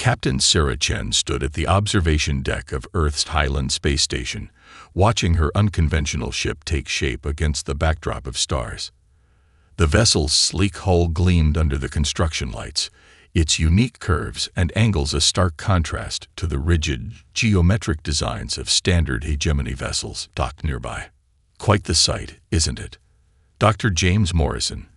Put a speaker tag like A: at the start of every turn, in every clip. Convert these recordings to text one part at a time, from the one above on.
A: Captain Sarah Chen stood at the observation deck of Earth's Highland space station, watching her unconventional ship take shape against the backdrop of stars. The vessel's sleek hull gleamed under the construction lights, its unique curves and angles a stark contrast to the rigid, geometric designs of standard hegemony vessels docked nearby. Quite the sight, isn't it? Dr. James Morrison,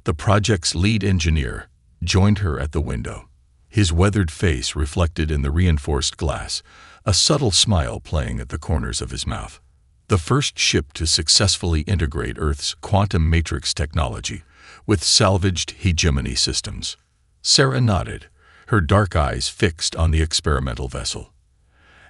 A: the project's lead engineer, joined her at the window. His weathered face reflected in the reinforced glass, a subtle smile playing at the corners of his mouth. The first ship to successfully integrate Earth's quantum matrix technology with salvaged hegemony systems. Sarah nodded, her dark eyes fixed on the experimental vessel.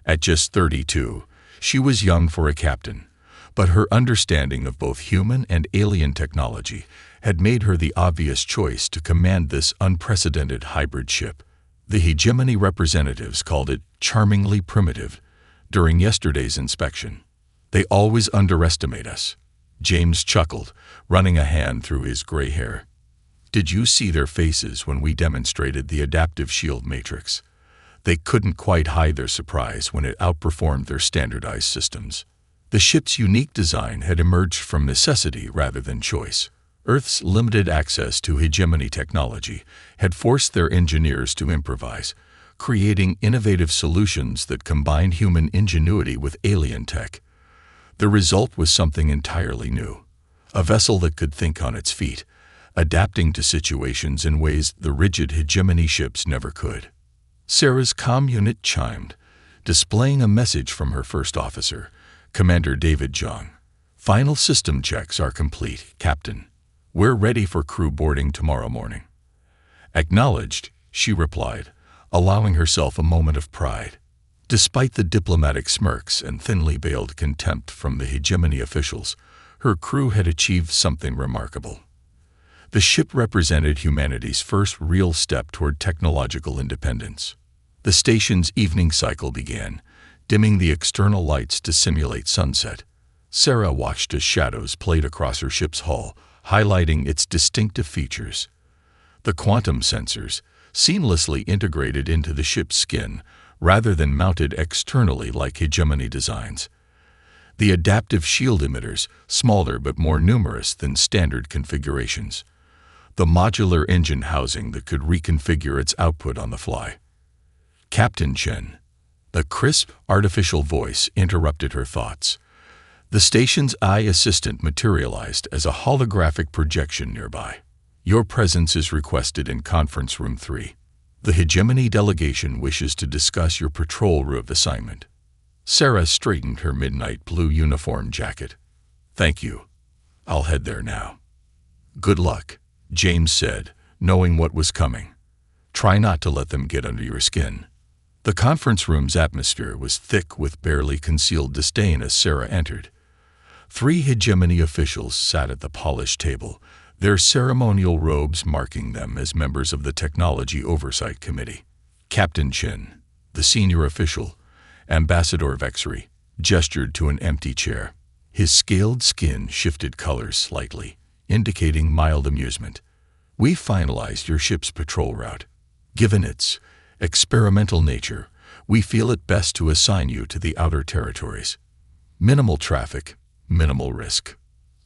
A: At just 32, she was young for a captain, but her understanding of both human and alien technology had made her the obvious choice to command this unprecedented hybrid ship. The hegemony representatives called it charmingly primitive during yesterday's inspection. They always underestimate us. James chuckled, running a hand through his gray hair. Did you see their faces when we demonstrated the adaptive shield matrix? They couldn't quite hide their surprise when it outperformed their standardized systems. The ship's unique design had emerged from necessity rather than choice. Earth's limited access to hegemony technology had forced their engineers to improvise, creating innovative solutions that combined human ingenuity with alien tech. The result was something entirely new, a vessel that could think on its feet, adapting to situations in ways the rigid hegemony ships never could. Sarah's comm unit chimed, displaying a message from her first officer, Commander David Jong. Final system checks are complete, Captain. We're ready for crew boarding tomorrow morning. Acknowledged, she replied, allowing herself a moment of pride. Despite the diplomatic smirks and thinly veiled contempt from the hegemony officials, her crew had achieved something remarkable. The ship represented humanity's first real step toward technological independence. The station's evening cycle began, dimming the external lights to simulate sunset. Sarah watched as shadows played across her ship's hull, highlighting its distinctive features. The quantum sensors, seamlessly integrated into the ship's skin, rather than mounted externally like hegemony designs. The adaptive shield emitters, smaller but more numerous than standard configurations. The modular engine housing that could reconfigure its output on the fly. Captain Chen. The crisp, artificial voice interrupted her thoughts. The station's eye assistant materialized as a holographic projection nearby. Your presence is requested in Conference Room 3. The hegemony delegation wishes to discuss your patrol route assignment. Sarah straightened her midnight blue uniform jacket. Thank you. I'll head there now. Good luck, James said, knowing what was coming. Try not to let them get under your skin. The conference room's atmosphere was thick with barely concealed disdain as Sarah entered. 3 hegemony officials sat at the polished table, their ceremonial robes marking them as members of the Technology Oversight Committee. Captain Chen, the senior official, Ambassador Vexery, gestured to an empty chair. His scaled skin shifted colors slightly, indicating mild amusement. We finalized your ship's patrol route. Given its experimental nature, we feel it best to assign you to the outer territories. Minimal traffic, minimal risk.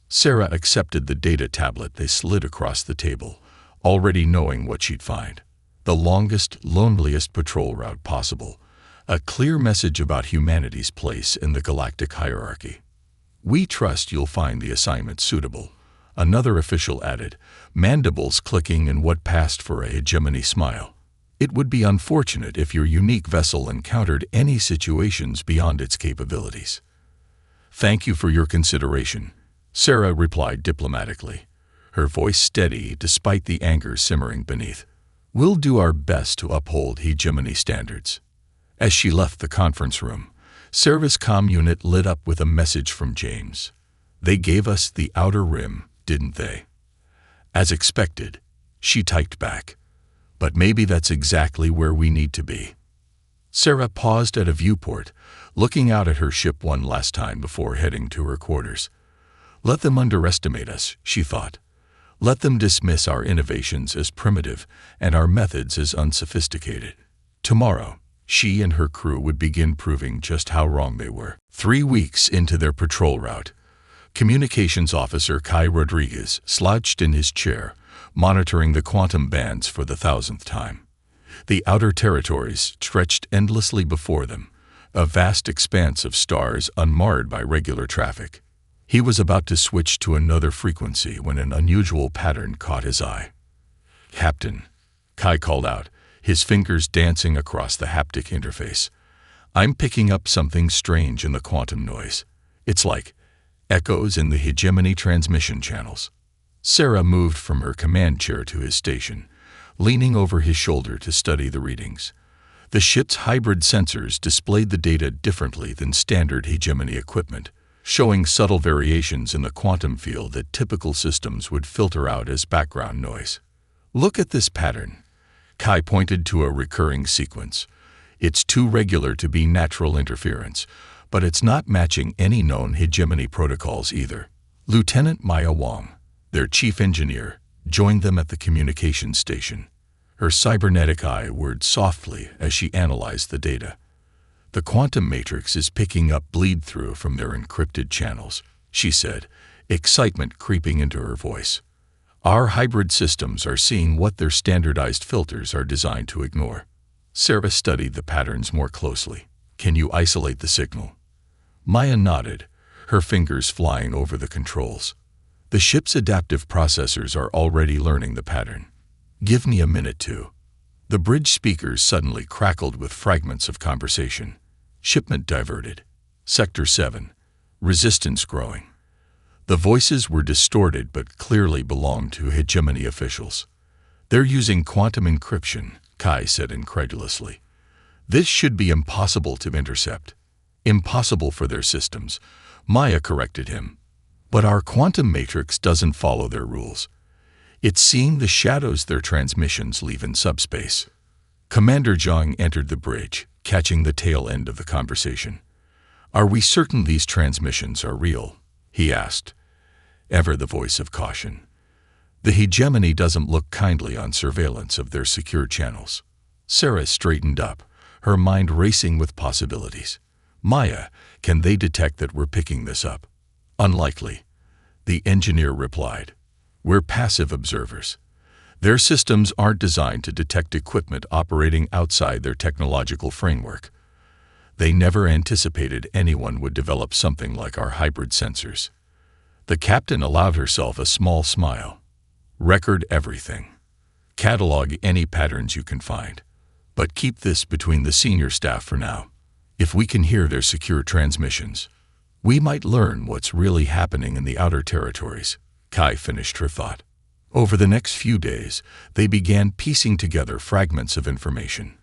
A: Sarah accepted the data tablet they slid across the table, already knowing what she'd find. The longest, loneliest patrol route possible, a clear message about humanity's place in the galactic hierarchy. We trust you'll find the assignment suitable, another official added, mandibles clicking in what passed for a hegemony smile. It would be unfortunate if your unique vessel encountered any situations beyond its capabilities. Thank you for your consideration, Sarah replied diplomatically, her voice steady despite the anger simmering beneath. We'll do our best to uphold hegemony standards. As she left the conference room, Sarah's comm unit lit up with a message from James. They gave us the outer rim, didn't they? As expected, she typed back. But maybe that's exactly where we need to be. Sarah paused at a viewport, looking out at her ship one last time before heading to her quarters. Let them underestimate us, she thought. Let them dismiss our innovations as primitive and our methods as unsophisticated. Tomorrow, she and her crew would begin proving just how wrong they were. 3 weeks into their patrol route, Communications Officer Kai Rodriguez slouched in his chair, monitoring the quantum bands for the 1,000th time. The outer territories stretched endlessly before them, a vast expanse of stars unmarred by regular traffic. He was about to switch to another frequency when an unusual pattern caught his eye. "Captain," Kai called out, his fingers dancing across the haptic interface. "I'm picking up something strange in the quantum noise. It's like echoes in the hegemony transmission channels." Sarah moved from her command chair to his station, leaning over his shoulder to study the readings. The ship's hybrid sensors displayed the data differently than standard hegemony equipment, showing subtle variations in the quantum field that typical systems would filter out as background noise. "Look at this pattern." Kai pointed to a recurring sequence. "It's too regular to be natural interference, but it's not matching any known hegemony protocols either." Lieutenant Maya Wong, their chief engineer, joined them at the communications station. Her cybernetic eye whirred softly as she analyzed the data. "The quantum matrix is picking up bleed-through from their encrypted channels," she said, excitement creeping into her voice. "Our hybrid systems are seeing what their standardized filters are designed to ignore." Sarah studied the patterns more closely. "Can you isolate the signal?" Maya nodded, her fingers flying over the controls. "The ship's adaptive processors are already learning the pattern. Give me a minute to." The bridge speakers suddenly crackled with fragments of conversation. "Shipment diverted. Sector 7. Resistance growing." The voices were distorted but clearly belonged to hegemony officials. "They're using quantum encryption," Kai said incredulously. "This should be impossible to intercept." "Impossible for their systems," Maya corrected him. "But our quantum matrix doesn't follow their rules. It's seeing the shadows their transmissions leave in subspace." Commander Zhang entered the bridge, catching the tail end of the conversation. "Are we certain these transmissions are real?" he asked, ever the voice of caution. "The hegemony doesn't look kindly on surveillance of their secure channels." Sarah straightened up, her mind racing with possibilities. "Maya, can they detect that we're picking this up?" "Unlikely," the engineer replied. "We're passive observers. Their systems aren't designed to detect equipment operating outside their technological framework. They never anticipated anyone would develop something like our hybrid sensors." The captain allowed herself a small smile. "Record everything. Catalog any patterns you can find. But keep this between the senior staff for now. If we can hear their secure transmissions, we might learn what's really happening in the outer territories." Kai finished her thought. Over the next few days, they began piecing together fragments of information.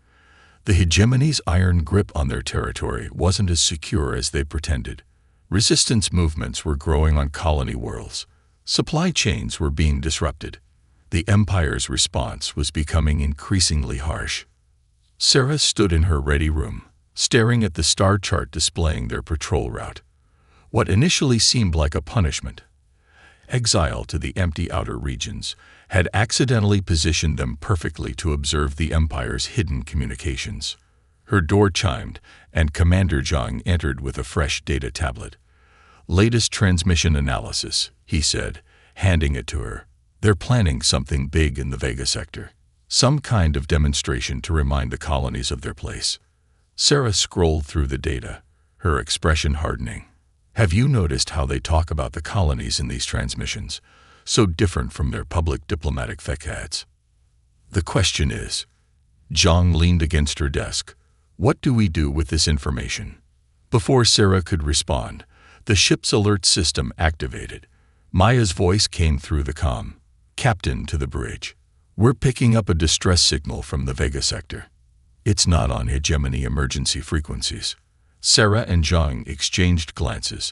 A: The hegemony's iron grip on their territory wasn't as secure as they pretended. Resistance movements were growing on colony worlds. Supply chains were being disrupted. The Empire's response was becoming increasingly harsh. Sarah stood in her ready room, staring at the star chart displaying their patrol route. What initially seemed like a punishment, exile to the empty outer regions, had accidentally positioned them perfectly to observe the Empire's hidden communications. Her door chimed, and Commander Zhang entered with a fresh data tablet. "Latest transmission analysis," he said, handing it to her. "They're planning something big in the Vega sector. Some kind of demonstration to remind the colonies of their place." Sarah scrolled through the data, her expression hardening. "Have you noticed how they talk about the colonies in these transmissions? So different from their public diplomatic facades." "The question is," Zhang leaned against her desk, "what do we do with this information?" Before Sarah could respond, the ship's alert system activated. Maya's voice came through the comm. "Captain to the bridge. We're picking up a distress signal from the Vega sector. It's not on hegemony emergency frequencies." Sarah and Zhang exchanged glances.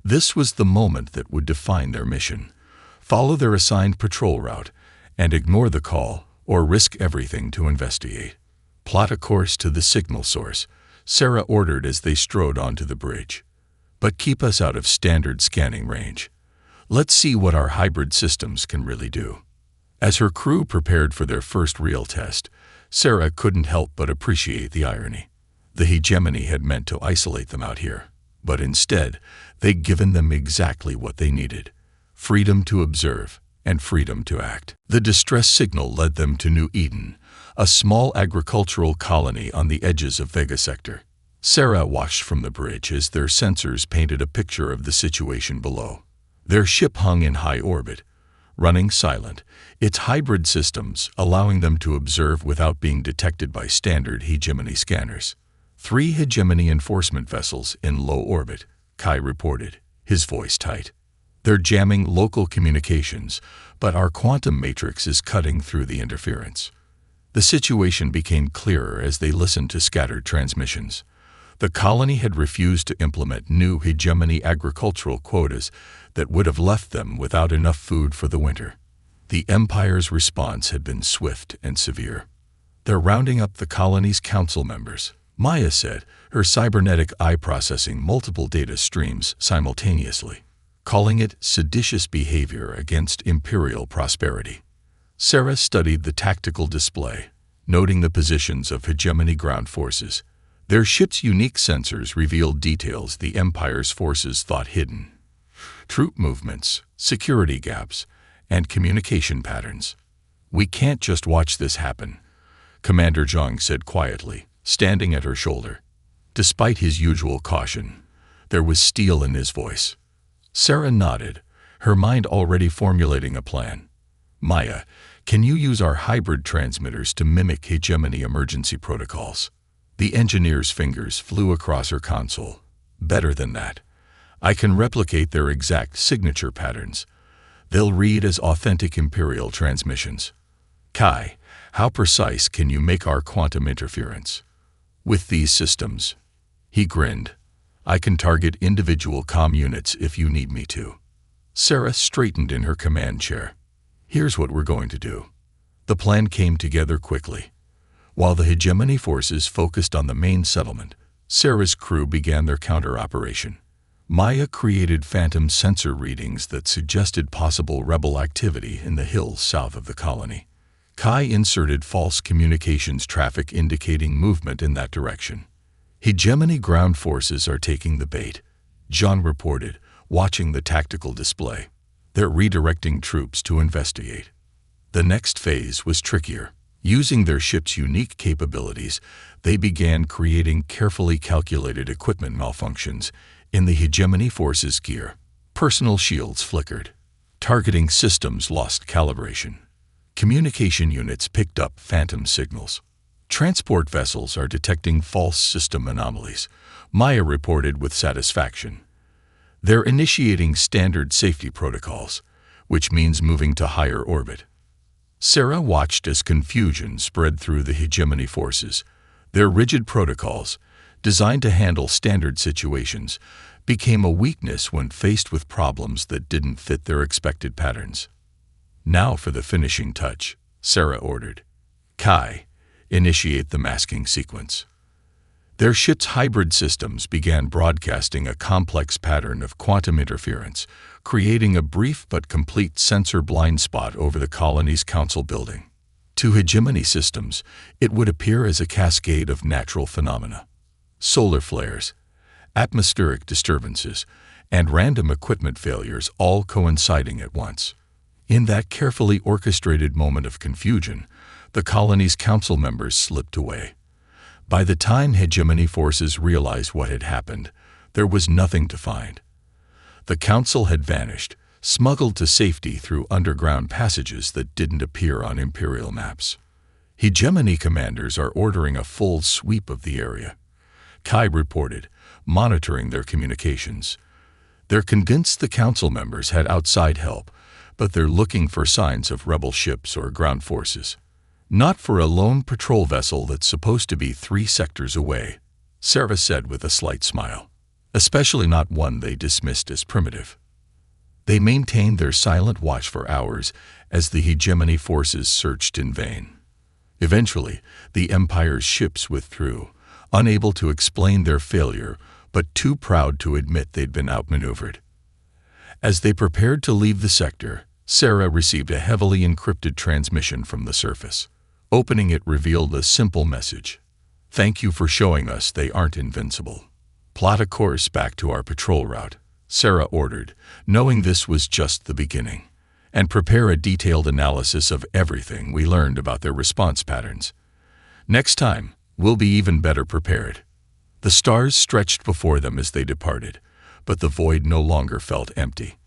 A: This was the moment that would define their mission. Follow their assigned patrol route and ignore the call or risk everything to investigate. "Plot a course to the signal source," Sarah ordered as they strode onto the bridge. "But keep us out of standard scanning range. Let's see what our hybrid systems can really do." As her crew prepared for their first real test, Sarah couldn't help but appreciate the irony. The hegemony had meant to isolate them out here, but instead, they'd given them exactly what they needed: freedom to observe and freedom to act. The distress signal led them to New Eden, a small agricultural colony on the edges of Vega Sector. Sarah watched from the bridge as their sensors painted a picture of the situation below. Their ship hung in high orbit, running silent, its hybrid systems allowing them to observe without being detected by standard hegemony scanners. 3 hegemony enforcement vessels in low orbit, Kai reported, his voice tight. They're jamming local communications, but our quantum matrix is cutting through the interference. The situation became clearer as they listened to scattered transmissions. The colony had refused to implement new hegemony agricultural quotas that would have left them without enough food for the winter. The Empire's response had been swift and severe. They're rounding up the colony's council members, Maya said, her cybernetic eye processing multiple data streams simultaneously, calling it seditious behavior against imperial prosperity. Sarah studied the tactical display, noting the positions of hegemony ground forces. Their ship's unique sensors revealed details the Empire's forces thought hidden: troop movements, security gaps, and communication patterns. "We can't just watch this happen," Commander Zhang said quietly, standing at her shoulder. Despite his usual caution, there was steel in his voice. Sarah nodded, her mind already formulating a plan. "Maya, can you use our hybrid transmitters to mimic hegemony emergency protocols?" The engineer's fingers flew across her console. "Better than that. I can replicate their exact signature patterns. They'll read as authentic Imperial transmissions." "Kai, how precise can you make our quantum interference?" "With these systems," he grinned, "I can target individual comm units if you need me to." Sarah straightened in her command chair. "Here's what we're going to do." The plan came together quickly. While the hegemony forces focused on the main settlement, Sarah's crew began their counter-operation. Maya created phantom sensor readings that suggested possible rebel activity in the hills south of the colony. Kai inserted false communications traffic indicating movement in that direction. "Hegemony ground forces are taking the bait," John reported, watching the tactical display. "They're redirecting troops to investigate." The next phase was trickier. Using their ship's unique capabilities, they began creating carefully calculated equipment malfunctions in the hegemony forces' gear. Personal shields flickered. Targeting systems lost calibration. Communication units picked up phantom signals. Transport vessels are detecting false system anomalies, Maya reported with satisfaction. They're initiating standard safety protocols, which means moving to higher orbit. Sarah watched as confusion spread through the hegemony forces. Their rigid protocols, designed to handle standard situations, became a weakness when faced with problems that didn't fit their expected patterns. "Now for the finishing touch," Sarah ordered. "Kai, initiate the masking sequence." Their ship's hybrid systems began broadcasting a complex pattern of quantum interference, creating a brief but complete sensor blind spot over the colony's council building. To hegemony systems, it would appear as a cascade of natural phenomena: solar flares, atmospheric disturbances, and random equipment failures all coinciding at once. In that carefully orchestrated moment of confusion, the colony's council members slipped away. By the time hegemony forces realized what had happened, there was nothing to find. The council had vanished, smuggled to safety through underground passages that didn't appear on Imperial maps. Hegemony commanders are ordering a full sweep of the area, Kai reported, monitoring their communications. They're convinced the council members had outside help, but they're looking for signs of rebel ships or ground forces. "Not for a lone patrol vessel that's supposed to be 3 sectors away," Sarah said with a slight smile. "Especially not one they dismissed as primitive." They maintained their silent watch for hours as the hegemony forces searched in vain. Eventually, the Empire's ships withdrew, unable to explain their failure but too proud to admit they'd been outmaneuvered. As they prepared to leave the sector, Sarah received a heavily encrypted transmission from the surface. Opening it revealed a simple message. "Thank you for showing us they aren't invincible. Plot a course back to our patrol route," Sarah ordered, knowing this was just the beginning. "And prepare a detailed analysis of everything we learned about their response patterns. Next time, we'll be even better prepared." The stars stretched before them as they departed, but the void no longer felt empty.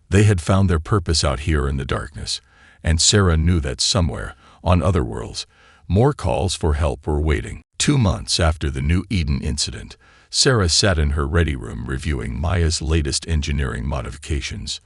A: They had found their purpose out here in the darkness, and Sarah knew that somewhere, on other worlds, more calls for help were waiting. 2 months after the New Eden incident, Sarah sat in her ready room reviewing Maya's latest engineering modifications.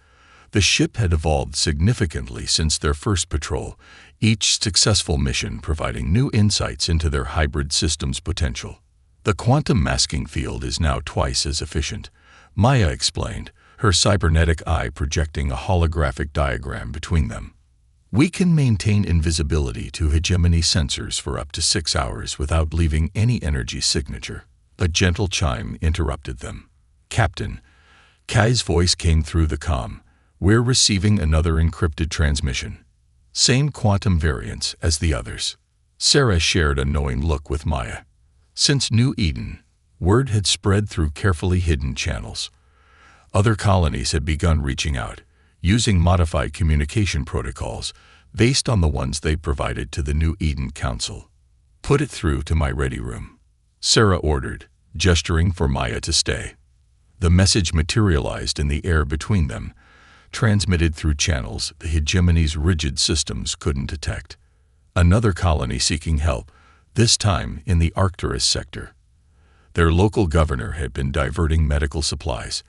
A: The ship had evolved significantly since their first patrol, each successful mission providing new insights into their hybrid system's potential. "The quantum masking field is now twice as efficient," Maya explained, her cybernetic eye projecting a holographic diagram between them. "We can maintain invisibility to hegemony sensors for up to 6 hours without leaving any energy signature." A gentle chime interrupted them. "Captain," Kai's voice came through the comm, "we're receiving another encrypted transmission. Same quantum variance as the others." Sarah shared a knowing look with Maya. Since New Eden, word had spread through carefully hidden channels. Other colonies had begun reaching out, using modified communication protocols based on the ones they provided to the New Eden Council. "Put it through to my ready room," Sarah ordered, gesturing for Maya to stay. The message materialized in the air between them, transmitted through channels the hegemony's rigid systems couldn't detect. Another colony seeking help, this time in the Arcturus sector. Their local governor had been diverting medical supplies,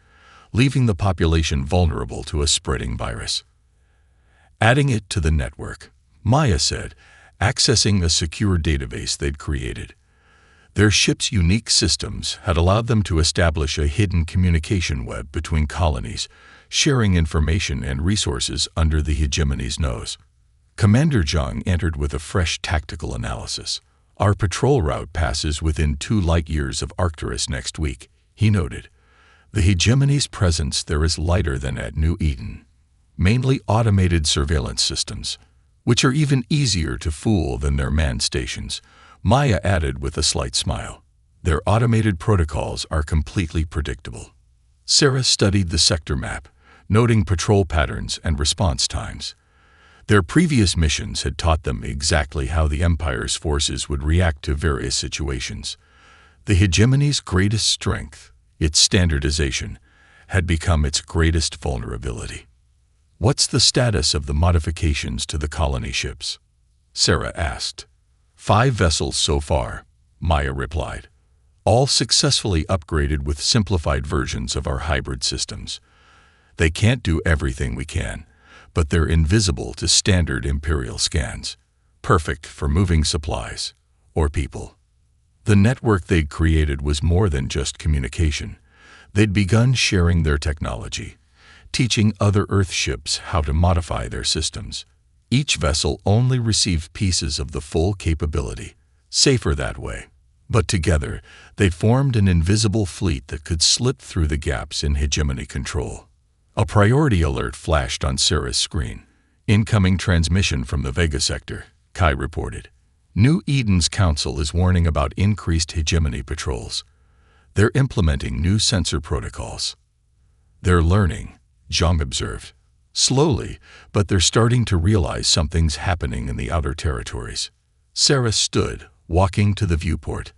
A: leaving the population vulnerable to a spreading virus. "Adding it to the network," Maya said, accessing a secure database they'd created. Their ship's unique systems had allowed them to establish a hidden communication web between colonies, sharing information and resources under the hegemony's nose. Commander Zhang entered with a fresh tactical analysis. "Our patrol route passes within 2 light-years of Arcturus next week," he noted. "The hegemony's presence there is lighter than at New Eden. Mainly automated surveillance systems, which are even easier to fool than their manned stations," Maya added with a slight smile. "Their automated protocols are completely predictable." Sarah studied the sector map, noting patrol patterns and response times. Their previous missions had taught them exactly how the Empire's forces would react to various situations. The hegemony's greatest strength, its standardization, had become its greatest vulnerability. "What's the status of the modifications to the colony ships?" Sarah asked. 5 vessels so far," Maya replied. "All successfully upgraded with simplified versions of our hybrid systems. They can't do everything we can, but they're invisible to standard Imperial scans, perfect for moving supplies or people." The network they'd created was more than just communication. They'd begun sharing their technology, teaching other Earth ships how to modify their systems. Each vessel only received pieces of the full capability, safer that way. But together, they formed an invisible fleet that could slip through the gaps in hegemony control. A priority alert flashed on Sarah's screen. "Incoming transmission from the Vega sector," Kai reported. "New Eden's council is warning about increased hegemony patrols. They're implementing new sensor protocols." "They're learning," Zhang observed. "Slowly, but they're starting to realize something's happening in the outer territories." Sarah stood, walking to the viewport.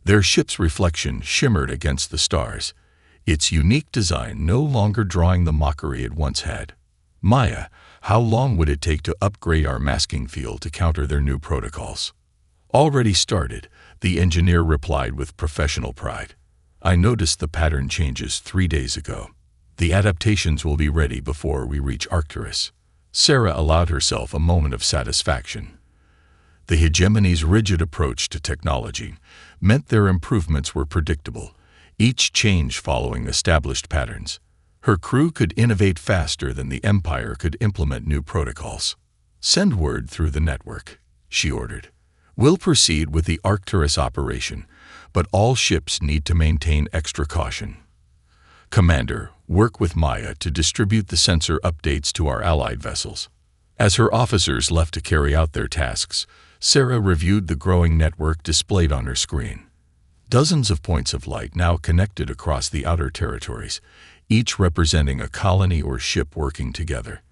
A: Their ship's reflection shimmered against the stars, its unique design no longer drawing the mockery it once had. "Maya, how long would it take to upgrade our masking field to counter their new protocols?" "Already started," the engineer replied with professional pride. "I noticed the pattern changes 3 days ago. The adaptations will be ready before we reach Arcturus." Sarah allowed herself a moment of satisfaction. The hegemony's rigid approach to technology meant their improvements were predictable, each change following established patterns. Her crew could innovate faster than the Empire could implement new protocols. "Send word through the network," she ordered. "We'll proceed with the Arcturus operation, but all ships need to maintain extra caution. Commander, work with Maya to distribute the sensor updates to our allied vessels." As her officers left to carry out their tasks, Sarah reviewed the growing network displayed on her screen. Dozens of points of light now connected across the outer territories, each representing a colony or ship working together.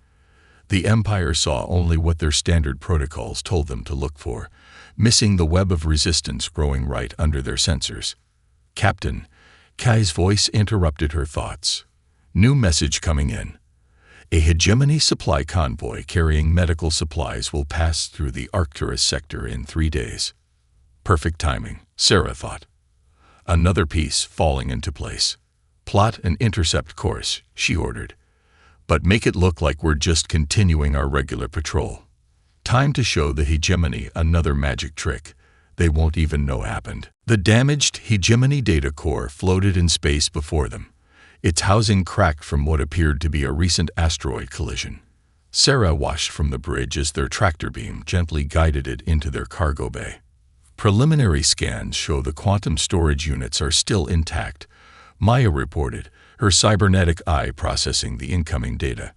A: The Empire saw only what their standard protocols told them to look for, missing the web of resistance growing right under their sensors. "Captain," Kai's voice interrupted her thoughts. New message coming in. A hegemony supply convoy carrying medical supplies will pass through the Arcturus sector in 3 days. Perfect timing, Sarah thought. Another piece falling into place. "Plot an intercept course," she ordered. "But make it look like we're just continuing our regular patrol. Time to show the hegemony another magic trick they won't even know happened." The damaged hegemony data core floated in space before them, its housing cracked from what appeared to be a recent asteroid collision. Sarah watched from the bridge as their tractor beam gently guided it into their cargo bay. "Preliminary scans show the quantum storage units are still intact," Maya reported, her cybernetic eye processing the incoming data.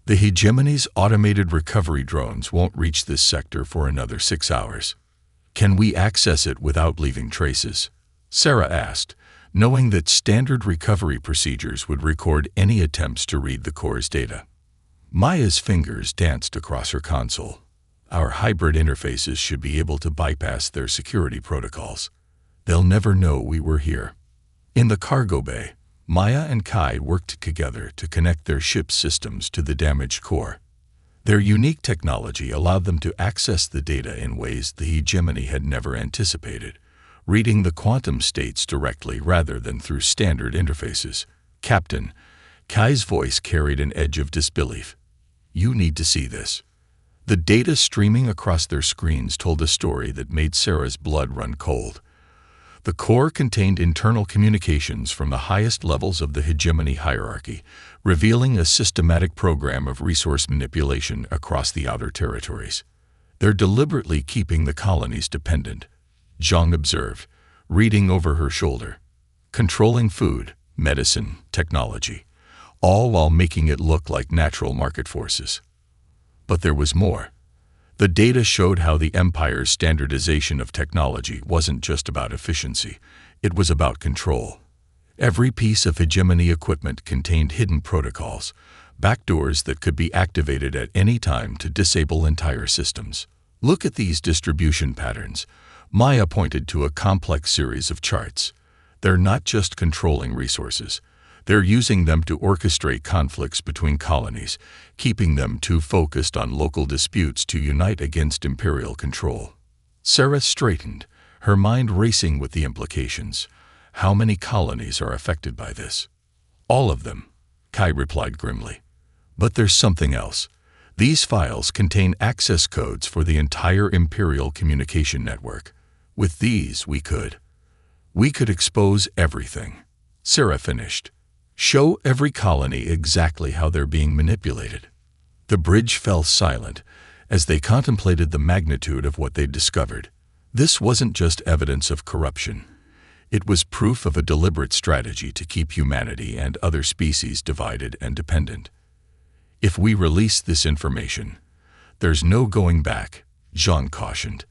A: "The hegemony's automated recovery drones won't reach this sector for another 6 hours. Can we access it without leaving traces?" Sarah asked, knowing that standard recovery procedures would record any attempts to read the core's data. Maya's fingers danced across her console. "Our hybrid interfaces should be able to bypass their security protocols. They'll never know we were here." In the cargo bay, Maya and Kai worked together to connect their ship's systems to the damaged core. Their unique technology allowed them to access the data in ways the hegemony had never anticipated, reading the quantum states directly rather than through standard interfaces. "Captain," Kai's voice carried an edge of disbelief. "You need to see this." The data streaming across their screens told a story that made Sarah's blood run cold. The core contained internal communications from the highest levels of the hegemony hierarchy, revealing a systematic program of resource manipulation across the outer territories. "They're deliberately keeping the colonies dependent," Zhang observed, reading over her shoulder. "Controlling food, medicine, technology, all while making it look like natural market forces." But there was more. The data showed how the Empire's standardization of technology wasn't just about efficiency, it was about control. Every piece of hegemony equipment contained hidden protocols, backdoors that could be activated at any time to disable entire systems. "Look at these distribution patterns." Maya pointed to a complex series of charts. "They're not just controlling resources. They're using them to orchestrate conflicts between colonies, keeping them too focused on local disputes to unite against imperial control." Sarah straightened, her mind racing with the implications. "How many colonies are affected by this?" "All of them," Kai replied grimly. "But there's something else. These files contain access codes for the entire imperial communication network. With these, we could expose everything." Sarah finished. "Show every colony exactly how they're being manipulated." The bridge fell silent as they contemplated the magnitude of what they'd discovered. This wasn't just evidence of corruption. It was proof of a deliberate strategy to keep humanity and other species divided and dependent. "If we release this information, there's no going back," Zhang cautioned.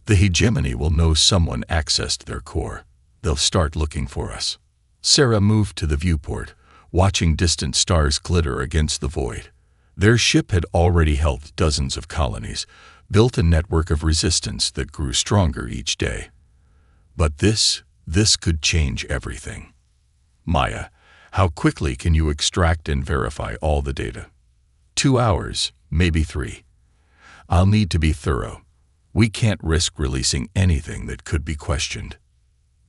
A: "The hegemony will know someone accessed their core. They'll start looking for us." Sarah moved to the viewport, watching distant stars glitter against the void. Their ship had already helped dozens of colonies, built a network of resistance that grew stronger each day. But this could change everything. "Maya, how quickly can you extract and verify all the data?" 2 hours, maybe 3. "I'll need to be thorough. We can't risk releasing anything that could be questioned."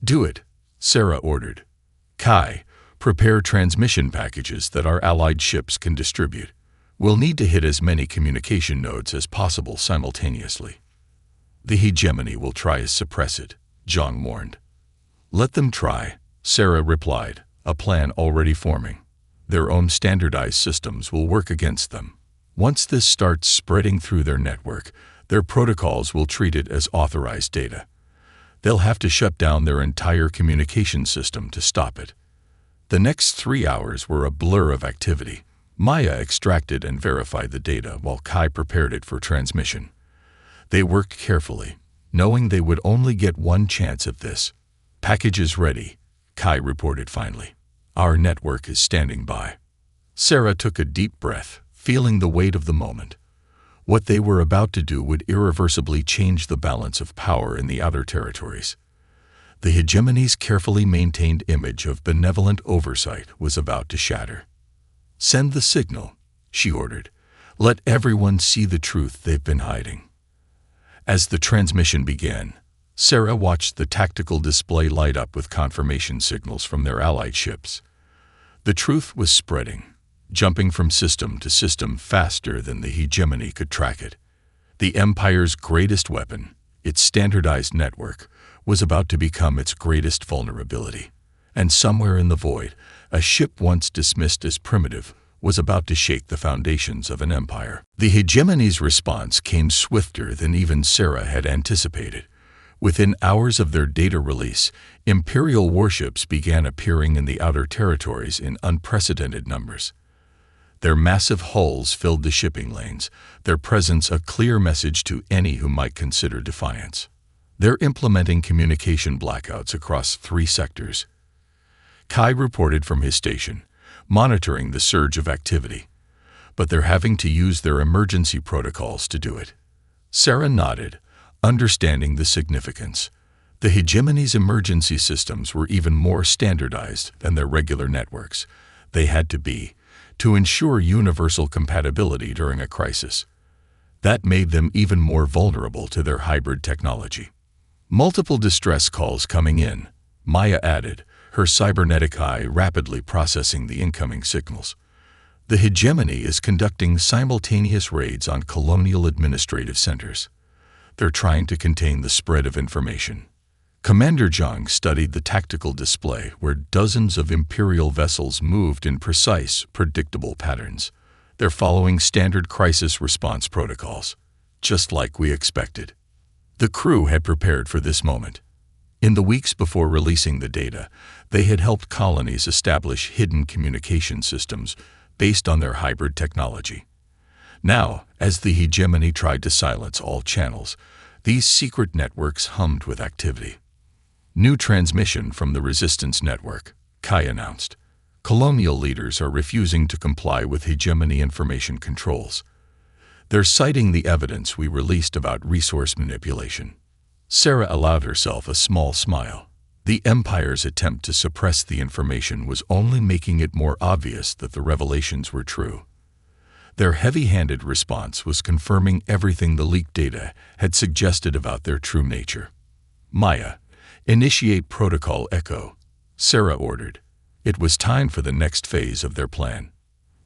A: "Do it," Sarah ordered. "Kai, prepare transmission packages that our allied ships can distribute. We'll need to hit as many communication nodes as possible simultaneously." "The hegemony will try to suppress it," Zhang warned. "Let them try," Sarah replied, a plan already forming. "Their own standardized systems will work against them. Once this starts spreading through their network, their protocols will treat it as authorized data. They'll have to shut down their entire communication system to stop it." The next 3 hours were a blur of activity. Maya extracted and verified the data while Kai prepared it for transmission. They worked carefully, knowing they would only get one chance at this. "Package is ready," Kai reported finally. "Our network is standing by." Sarah took a deep breath, feeling the weight of the moment. What they were about to do would irreversibly change the balance of power in the outer territories. The hegemony's carefully maintained image of benevolent oversight was about to shatter. "Send the signal," she ordered. "Let everyone see the truth they've been hiding." As the transmission began, Sarah watched the tactical display light up with confirmation signals from their allied ships. The truth was spreading, jumping from system to system faster than the hegemony could track it. The Empire's greatest weapon, its standardized network, was about to become its greatest vulnerability. And somewhere in the void, a ship once dismissed as primitive was about to shake the foundations of an empire. The hegemony's response came swifter than even Sarah had anticipated. Within hours of their data release, Imperial warships began appearing in the outer territories in unprecedented numbers. Their massive hulls filled the shipping lanes, their presence a clear message to any who might consider defiance. They're implementing communication blackouts across 3 sectors. Kai reported from his station, monitoring the surge of activity. But they're having to use their emergency protocols to do it. Sarah nodded, understanding the significance. The hegemony's emergency systems were even more standardized than their regular networks. They had to be, to ensure universal compatibility during a crisis. That made them even more vulnerable to their hybrid technology. Multiple distress calls coming in, Maya added, her cybernetic eye rapidly processing the incoming signals. The hegemony is conducting simultaneous raids on colonial administrative centers. They're trying to contain the spread of information. Commander Zhang studied the tactical display where dozens of Imperial vessels moved in precise, predictable patterns. They're following standard crisis response protocols, just like we expected. The crew had prepared for this moment. In the weeks before releasing the data, they had helped colonies establish hidden communication systems based on their hybrid technology. Now, as the hegemony tried to silence all channels, these secret networks hummed with activity. "New transmission from the Resistance Network," Kai announced. "Colonial leaders are refusing to comply with hegemony information controls. They're citing the evidence we released about resource manipulation." Sarah allowed herself a small smile. The Empire's attempt to suppress the information was only making it more obvious that the revelations were true. Their heavy-handed response was confirming everything the leaked data had suggested about their true nature. "Maya, initiate Protocol Echo," Sarah ordered. It was time for the next phase of their plan.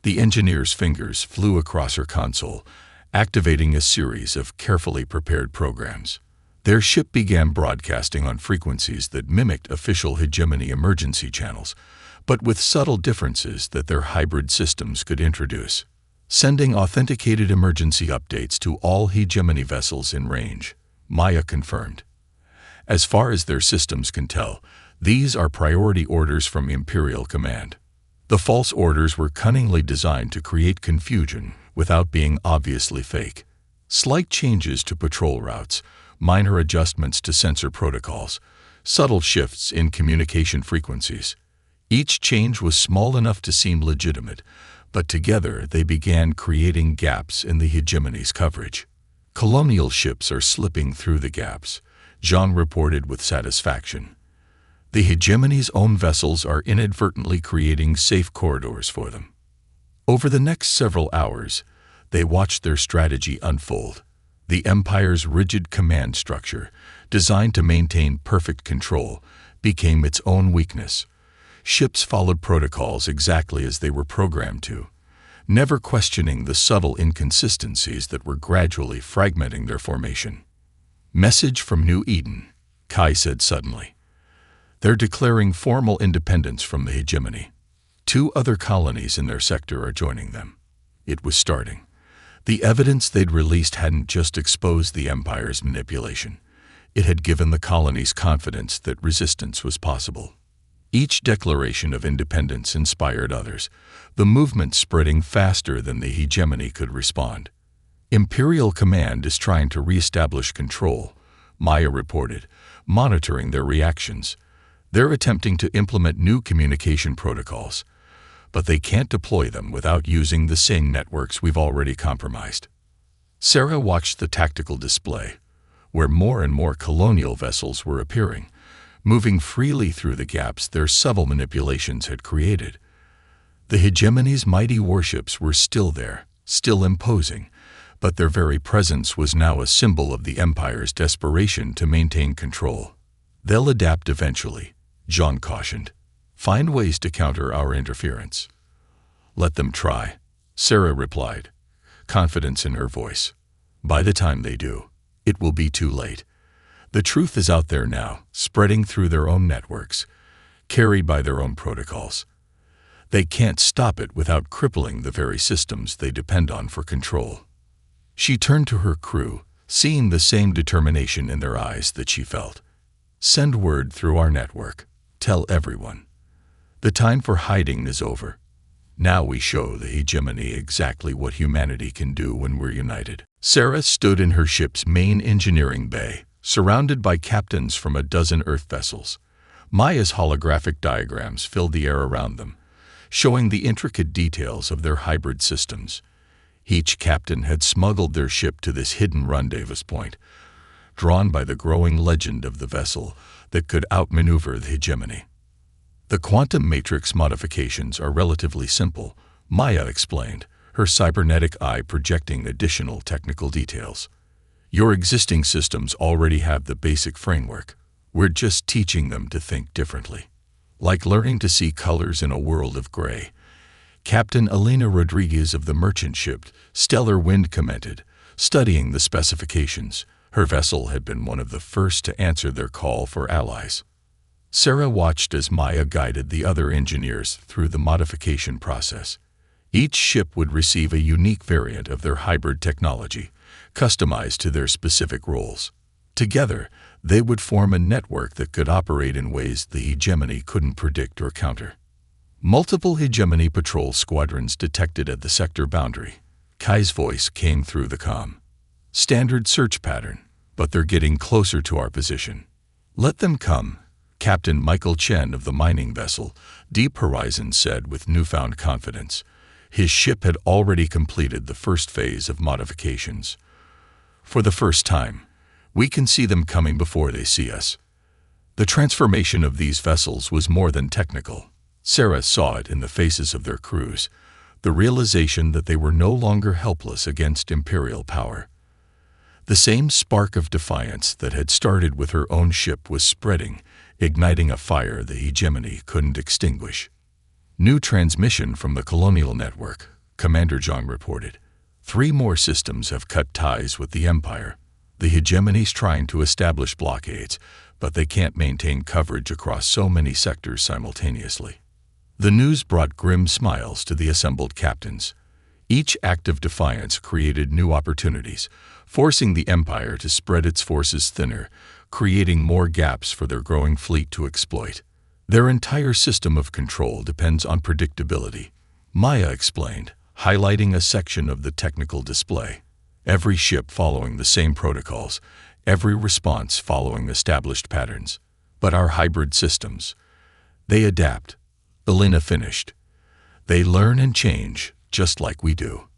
A: The engineer's fingers flew across her console, activating a series of carefully prepared programs. Their ship began broadcasting on frequencies that mimicked official hegemony emergency channels, but with subtle differences that their hybrid systems could introduce. Sending authenticated emergency updates to all hegemony vessels in range, Maya confirmed. As far as their systems can tell, these are priority orders from Imperial Command. The false orders were cunningly designed to create confusion without being obviously fake. Slight changes to patrol routes, minor adjustments to sensor protocols, subtle shifts in communication frequencies. Each change was small enough to seem legitimate, but together they began creating gaps in the hegemony's coverage. "Colonial ships are slipping through the gaps," Zhang reported with satisfaction. "The hegemony's own vessels are inadvertently creating safe corridors for them." Over the next several hours, they watched their strategy unfold. The Empire's rigid command structure, designed to maintain perfect control, became its own weakness. Ships followed protocols exactly as they were programmed to, never questioning the subtle inconsistencies that were gradually fragmenting their formation. "Message from New Eden," Kai said suddenly. "They're declaring formal independence from the hegemony. 2 other colonies in their sector are joining them." It was starting. The evidence they'd released hadn't just exposed the Empire's manipulation. It had given the colonies confidence that resistance was possible. Each declaration of independence inspired others, the movement spreading faster than the hegemony could respond. Imperial Command is trying to re-establish control, Maya reported, monitoring their reactions. They're attempting to implement new communication protocols, but they can't deploy them without using the same networks we've already compromised. Sarah watched the tactical display, where more and more colonial vessels were appearing, moving freely through the gaps their subtle manipulations had created. The hegemony's mighty warships were still there, still imposing, but their very presence was now a symbol of the Empire's desperation to maintain control. They'll adapt eventually, John cautioned. Find ways to counter our interference. Let them try, Sarah replied, confidence in her voice. By the time they do, it will be too late. The truth is out there now, spreading through their own networks, carried by their own protocols. They can't stop it without crippling the very systems they depend on for control. She turned to her crew, seeing the same determination in their eyes that she felt. Send word through our network. Tell everyone. The time for hiding is over. Now we show the hegemony exactly what humanity can do when we're united. Sarah stood in her ship's main engineering bay, surrounded by captains from a dozen Earth vessels. Maya's holographic diagrams filled the air around them, showing the intricate details of their hybrid systems. Each captain had smuggled their ship to this hidden rendezvous point, drawn by the growing legend of the vessel that could outmaneuver the hegemony. The quantum matrix modifications are relatively simple, Maya explained, her cybernetic eye projecting additional technical details. Your existing systems already have the basic framework. We're just teaching them to think differently. Like learning to see colors in a world of gray. Captain Elena Rodriguez of the merchant ship Stellar Wind commented, studying the specifications. Her vessel had been one of the first to answer their call for allies. Sarah watched as Maya guided the other engineers through the modification process. Each ship would receive a unique variant of their hybrid technology, customized to their specific roles. Together, they would form a network that could operate in ways the hegemony couldn't predict or counter. Multiple hegemony patrol squadrons detected at the sector boundary. Kai's voice came through the comm. Standard search pattern, but they're getting closer to our position. Let them come, Captain Michael Chen of the mining vessel, Deep Horizon said with newfound confidence. His ship had already completed the first phase of modifications. For the first time, we can see them coming before they see us. The transformation of these vessels was more than technical. Sarah saw it in the faces of their crews, the realization that they were no longer helpless against Imperial power. The same spark of defiance that had started with her own ship was spreading, igniting a fire the hegemony couldn't extinguish. New transmission from the colonial network, Commander Zhang reported. 3 more systems have cut ties with the Empire. The hegemony's trying to establish blockades, but they can't maintain coverage across so many sectors simultaneously. The news brought grim smiles to the assembled captains. Each act of defiance created new opportunities, forcing the Empire to spread its forces thinner, creating more gaps for their growing fleet to exploit. Their entire system of control depends on predictability, Maya explained, highlighting a section of the technical display. Every ship following the same protocols, every response following established patterns. But our hybrid systems, they adapt, Elena finished. They learn and change, just like we do.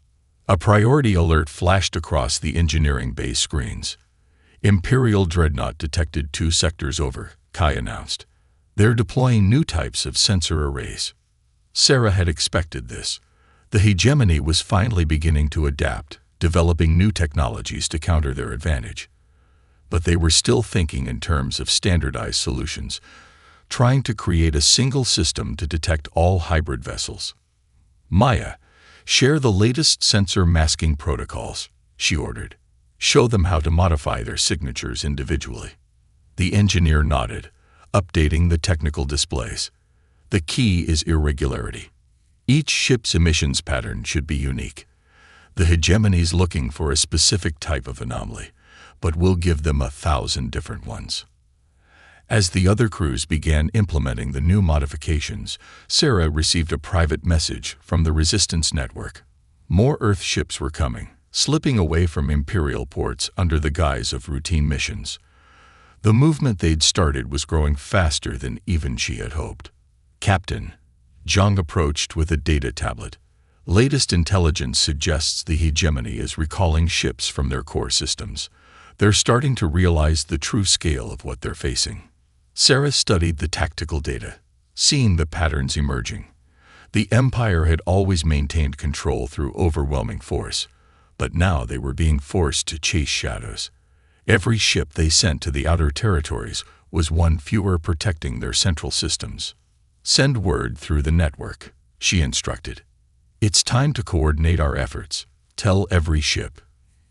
A: A priority alert flashed across the engineering bay screens. Imperial Dreadnought detected 2 sectors over, Kai announced. They're deploying new types of sensor arrays. Sarah had expected this. The hegemony was finally beginning to adapt, developing new technologies to counter their advantage. But they were still thinking in terms of standardized solutions, trying to create a single system to detect all hybrid vessels. Maya, share the latest sensor masking protocols, she ordered. Show them how to modify their signatures individually. The engineer nodded, updating the technical displays. The key is irregularity. Each ship's emissions pattern should be unique. The hegemony's looking for a specific type of anomaly, but we'll give them 1,000 different ones. As the other crews began implementing the new modifications, Sarah received a private message from the Resistance Network. More Earth ships were coming, slipping away from Imperial ports under the guise of routine missions. The movement they'd started was growing faster than even she had hoped. "Captain," Zhang approached with a data tablet. "Latest intelligence suggests the hegemony is recalling ships from their core systems. They're starting to realize the true scale of what they're facing." Sarah studied the tactical data, seeing the patterns emerging. The Empire had always maintained control through overwhelming force, but now they were being forced to chase shadows. Every ship they sent to the outer territories was one fewer protecting their central systems. "Send word through the network," she instructed. "It's time to coordinate our efforts. Tell every ship.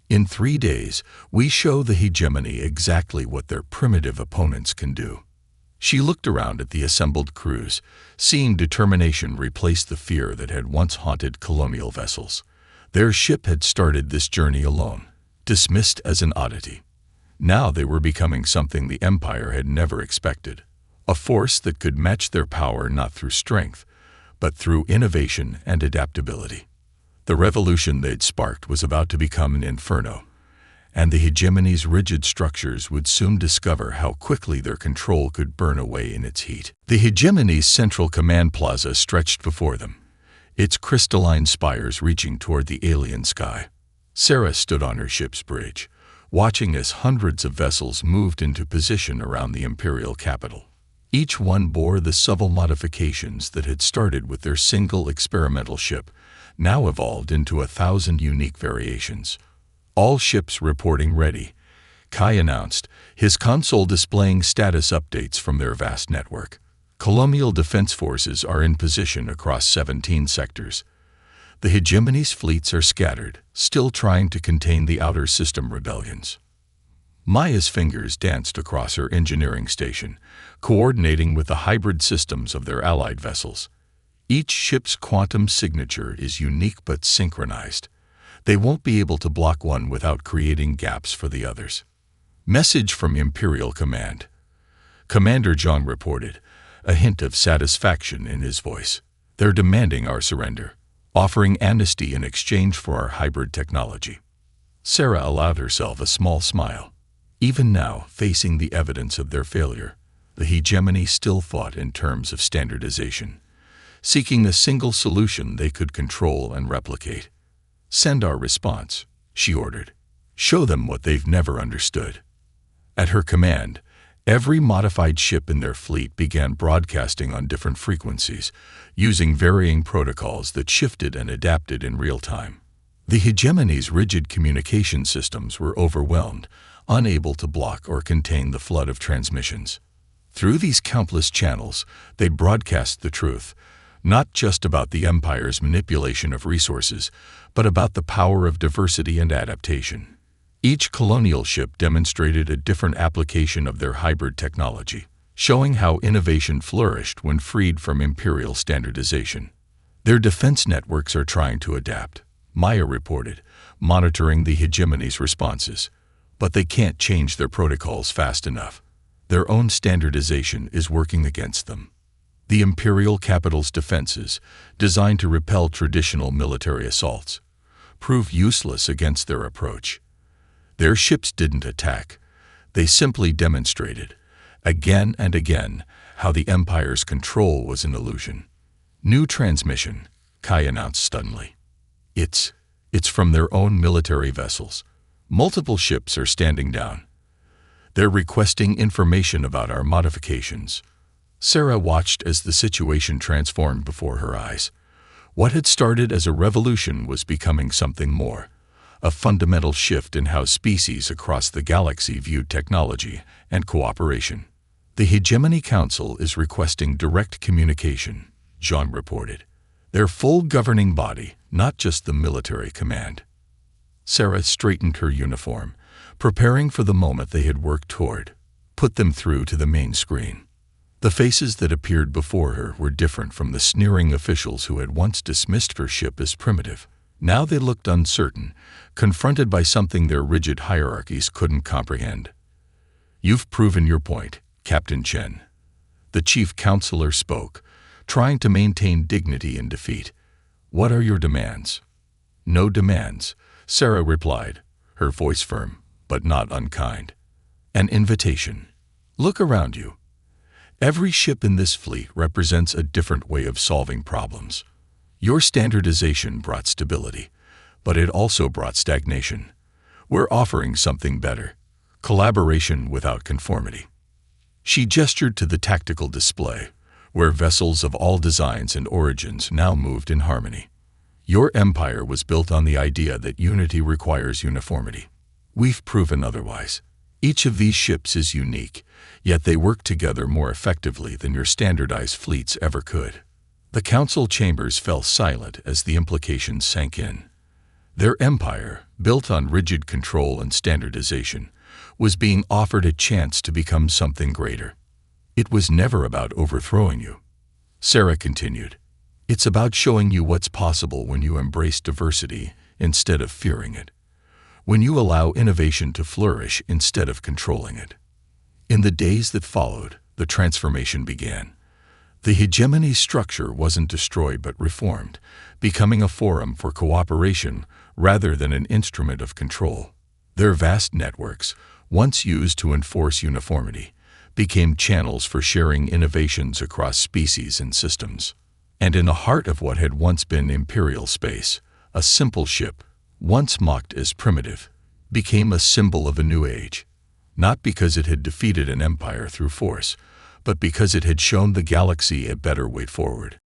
A: In 3 days, we show the hegemony exactly what their primitive opponents can do." She looked around at the assembled crews, seeing determination replace the fear that had once haunted colonial vessels. Their ship had started this journey alone, dismissed as an oddity. Now they were becoming something the Empire had never expected, a force that could match their power not through strength, but through innovation and adaptability. The revolution they'd sparked was about to become an inferno, and the hegemony's rigid structures would soon discover how quickly their control could burn away in its heat. The hegemony's central command plaza stretched before them, its crystalline spires reaching toward the alien sky. Sarah stood on her ship's bridge, watching as hundreds of vessels moved into position around the imperial capital. Each one bore the subtle modifications that had started with their single experimental ship, now evolved into 1,000 unique variations. "All ships reporting ready," Kai announced, his console displaying status updates from their vast network. Colonial defense forces are in position across 17 sectors. The hegemony's fleets are scattered, still trying to contain the outer system rebellions. Maya's fingers danced across her engineering station, coordinating with the hybrid systems of their allied vessels. Each ship's quantum signature is unique but synchronized. They won't be able to block one without creating gaps for the others. Message from Imperial Command. Commander Zhang reported, a hint of satisfaction in his voice. "They're demanding our surrender, offering amnesty in exchange for our hybrid technology." Sarah allowed herself a small smile. Even now, facing the evidence of their failure, the hegemony still fought in terms of standardization, seeking a single solution they could control and replicate. "Send our response," she ordered. "Show them what they've never understood." At her command, every modified ship in their fleet began broadcasting on different frequencies, using varying protocols that shifted and adapted in real time. The hegemony's rigid communication systems were overwhelmed, unable to block or contain the flood of transmissions. Through these countless channels, they broadcast the truth, not just about the Empire's manipulation of resources, but about the power of diversity and adaptation. Each colonial ship demonstrated a different application of their hybrid technology, showing how innovation flourished when freed from imperial standardization. "Their defense networks are trying to adapt," Maya reported, monitoring the hegemony's responses. "But they can't change their protocols fast enough. Their own standardization is working against them." The imperial capital's defenses, designed to repel traditional military assaults, proved useless against their approach. Their ships didn't attack. They simply demonstrated, again and again, how the Empire's control was an illusion. "New transmission," Kai announced suddenly. It's from their own military vessels. Multiple ships are standing down. They're requesting information about our modifications." Sarah watched as the situation transformed before her eyes. What had started as a revolution was becoming something more, a fundamental shift in how species across the galaxy viewed technology and cooperation. "The Hegemony Council is requesting direct communication," Zhang reported. "Their full governing body, not just the military command." Sarah straightened her uniform, preparing for the moment they had worked toward. Put them through to the main screen. The faces that appeared before her were different from the sneering officials who had once dismissed her ship as primitive. Now they looked uncertain, confronted by something their rigid hierarchies couldn't comprehend. "You've proven your point, Captain Chen." The chief counselor spoke, trying to maintain dignity in defeat. "What are your demands?" "No demands," Sarah replied, her voice firm, but not unkind. An invitation. Look around you. Every ship in this fleet represents a different way of solving problems. Your standardization brought stability, but it also brought stagnation. We're offering something better. Collaboration without conformity. She gestured to the tactical display, where vessels of all designs and origins now moved in harmony. Your empire was built on the idea that unity requires uniformity. We've proven otherwise. Each of these ships is unique, yet they work together more effectively than your standardized fleets ever could. The council chambers fell silent as the implications sank in. Their empire, built on rigid control and standardization, was being offered a chance to become something greater. It was never about overthrowing you. Sarah continued, it's about showing you what's possible when you embrace diversity instead of fearing it. When you allow innovation to flourish instead of controlling it. In the days that followed, the transformation began. The hegemony structure wasn't destroyed but reformed, becoming a forum for cooperation rather than an instrument of control. Their vast networks, once used to enforce uniformity, became channels for sharing innovations across species and systems. And in the heart of what had once been imperial space, a simple ship, once mocked as primitive, became a symbol of a new age, not because it had defeated an empire through force, but because it had shown the galaxy a better way forward.